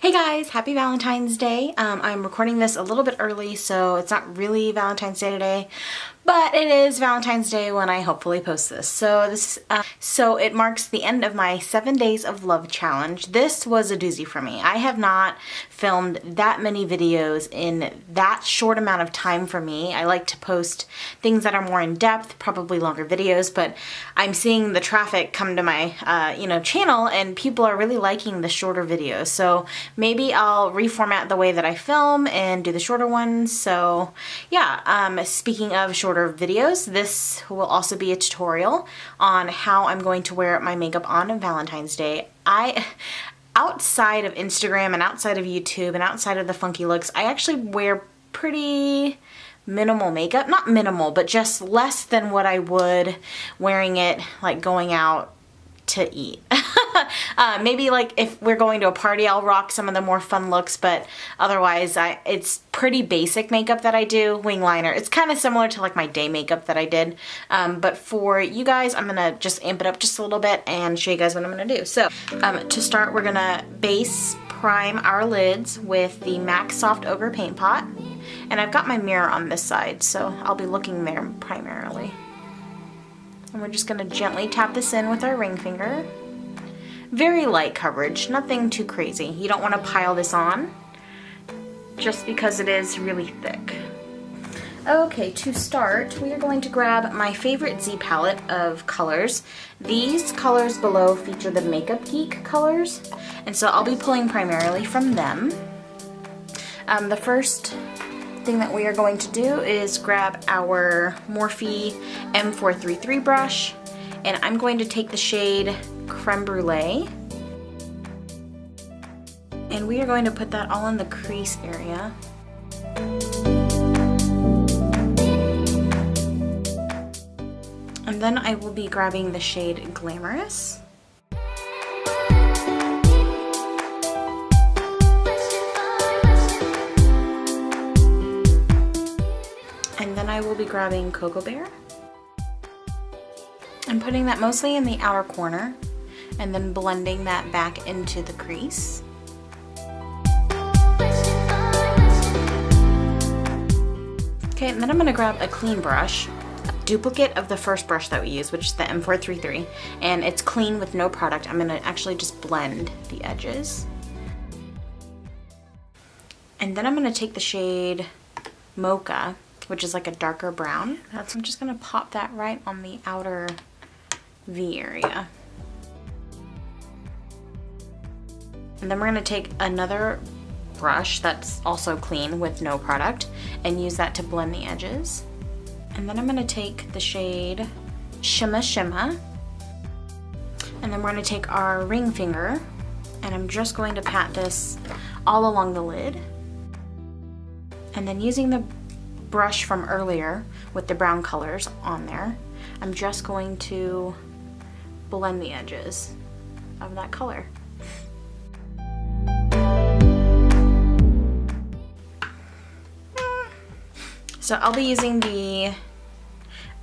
Hey guys, happy Valentine's Day. I'm recording this a little bit early, so it's not really Valentine's Day today, but it is Valentine's Day when I hopefully post this. So it marks the end of my 7 days of love challenge. This was a doozy for me. I have not filmed that many videos in that short amount of time for me. I like to post things that are more in depth, probably longer videos, but I'm seeing the traffic come to my channel, and people are really liking the shorter videos. So maybe I'll reformat the way that I film and do the shorter ones. So yeah, speaking of shorter videos, this will also be a tutorial on how I'm going to wear my makeup on Valentine's Day. Outside of Instagram and outside of YouTube and outside of the funky looks, I actually wear pretty minimal makeup. Not minimal, but just less than what I would wearing it like going out to eat. Maybe like if we're going to a party, I'll rock some of the more fun looks, but otherwise it's pretty basic makeup that I do. Wing liner. It's kind of similar to like my day makeup that I did. But for you guys, I'm gonna just amp it up just a little bit and show you guys what I'm gonna do. So to start, we're gonna base prime our lids with the MAC Soft Ochre Paint Pot. And I've got my mirror on this side, so I'll be looking there primarily. And we're just gonna gently tap this in with our ring finger. Very light coverage, nothing too crazy. You don't want to pile this on just because it is really thick. Okay, to start, we are going to grab my favorite Z palette of colors. These colors below feature the MakeupGeek colors, and so I'll be pulling primarily from them. The first thing that we are going to do is grab our Morphe M433 brush, and I'm going to take the shade Creme Brulee, and we are going to put that all in the crease area. And then I will be grabbing the shade Glamorous. And then I will be grabbing Cocoa Bear. I'm putting that mostly in the outer corner and then blending that back into the crease. Okay, and then I'm gonna grab a clean brush, a duplicate of the first brush that we used, which is the M433, and it's clean with no product. I'm gonna actually just blend the edges. And then I'm gonna take the shade Mocha, which is like a darker brown. I'm just gonna pop that right on the outer V area. And then we're gonna take another brush that's also clean with no product and use that to blend the edges. And then I'm gonna take the shade Shimma Shimma, and then we're gonna take our ring finger, and I'm just going to pat this all along the lid. And then using the brush from earlier with the brown colors on there, I'm just going to blend the edges of that color. So I'll be using the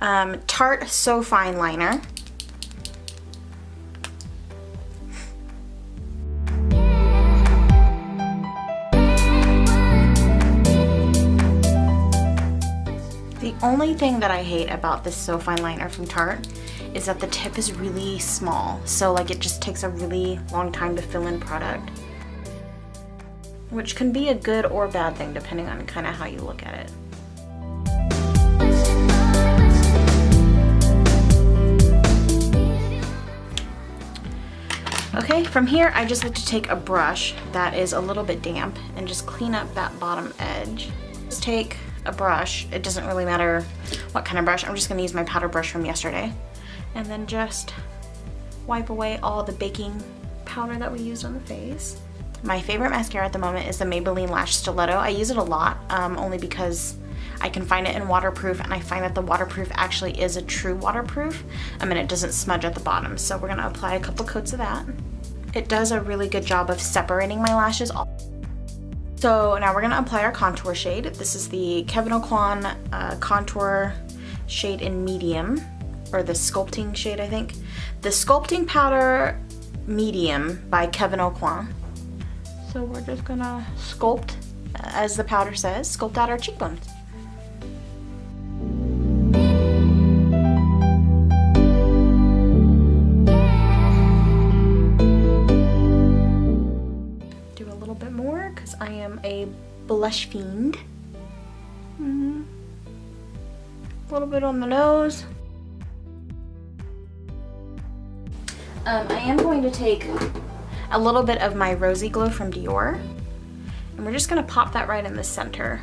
Tarte So Fine liner. The only thing that I hate about this So Fine liner from Tarte is that the tip is really small, so like it just takes a really long time to fill in product, which can be a good or bad thing depending on kind of how you look at it. Okay, from here I just like to take a brush that is a little bit damp and just clean up that bottom edge. Just take a brush, it doesn't really matter what kind of brush, I'm just going to use my powder brush from yesterday, and then just wipe away all the baking powder that we used on the face. My favorite mascara at the moment is the Maybelline Lash Stiletto. I use it a lot, only because I can find it in waterproof, and I find that the waterproof actually is a true waterproof, and it doesn't smudge at the bottom. So we're going to apply a couple coats of that. It does a really good job of separating my lashes. So now we're going to apply our contour shade. This is the Kevyn Aucoin contour shade in medium, or the sculpting shade, I think. The Sculpting Powder Medium by Kevyn Aucoin. So we're just gonna sculpt, as the powder says, sculpt out our cheekbones. Do a little bit more because I am a blush fiend. A little bit on the nose. I am going to take a little bit of my Rosy Glow from Dior, and we're just gonna pop that right in the center.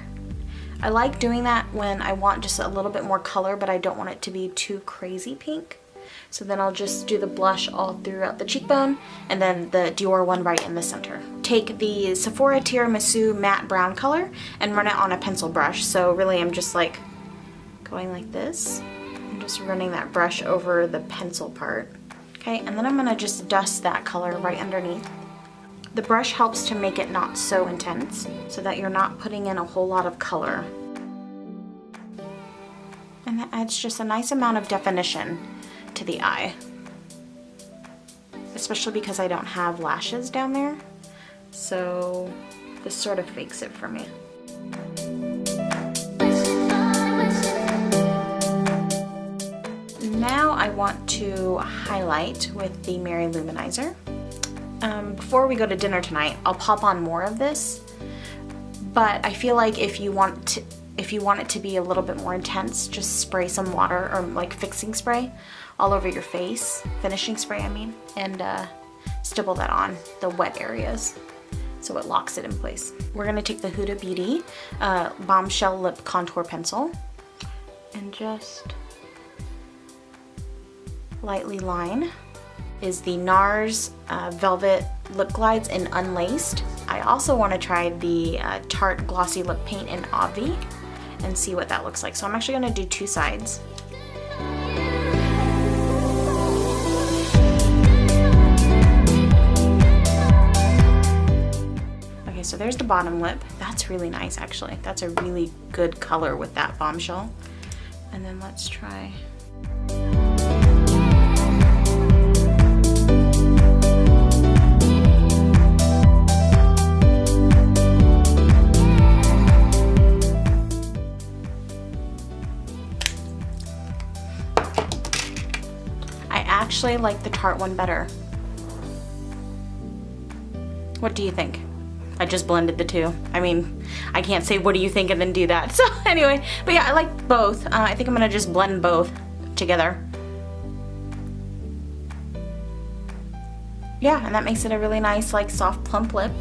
I like doing that when I want just a little bit more color, but I don't want it to be too crazy pink. So then I'll just do the blush all throughout the cheekbone, and then the Dior one right in the center. Take the Sephora Tiramisu matte brown color and run it on a pencil brush. So really I'm just like going like this. I'm just running that brush over the pencil part. Okay, and then I'm gonna just dust that color right underneath. The brush helps to make it not so intense so that you're not putting in a whole lot of color. And that adds just a nice amount of definition to the eye. Especially because I don't have lashes down there. So this sort of fakes it for me. Now I want to highlight with the Mary Luminizer. Before we go to dinner tonight, I'll pop on more of this, but I feel like if you want it to be a little bit more intense, just spray some water or like fixing spray all over your face, finishing spray I mean, and stipple that on the wet areas so it locks it in place. We're gonna take the Huda Beauty Bombshell Lip Contour Pencil and just lightly line. Is the NARS Velvet Lip Glides in Unlaced. I also want to try the Tarte Glossy Lip Paint in Obvi and see what that looks like. So I'm actually going to do two sides. Okay, so there's the bottom lip. That's really nice actually. That's a really good color with that Bombshell. And then let's try. I actually like the Tarte one better. What do you think? I just blended the two. I mean, I can't say what do you think and then do that. So anyway, but yeah, I like both. I think I'm gonna just blend both together. Yeah, and that makes it a really nice, like, soft, plump lip.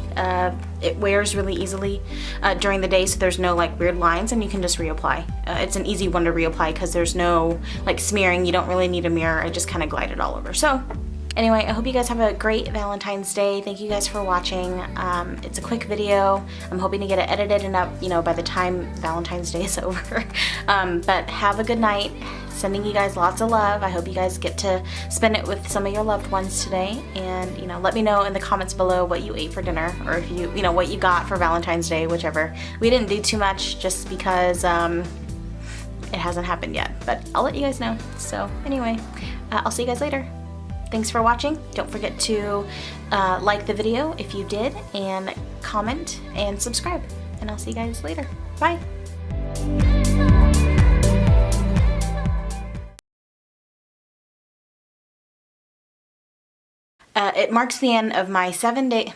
It wears really easily during the day, so there's no, like, weird lines, and you can just reapply. It's an easy one to reapply because there's no, like, smearing. You don't really need a mirror. I just kind of glide it all over. So, anyway, I hope you guys have a great Valentine's Day. Thank you guys for watching. It's a quick video. I'm hoping to get it edited and up, you know, by the time Valentine's Day is over. But have a good night. Sending you guys lots of love. I hope you guys get to spend it with some of your loved ones today. And, you know, let me know in the comments below what you ate for dinner, or if you know, what you got for Valentine's Day, whichever. We didn't do too much just because it hasn't happened yet, but I'll let you guys know. So anyway, I'll see you guys later. Thanks for watching. Don't forget to like the video if you did, and comment and subscribe. And I'll see you guys later. Bye. It marks the end of my 7-day...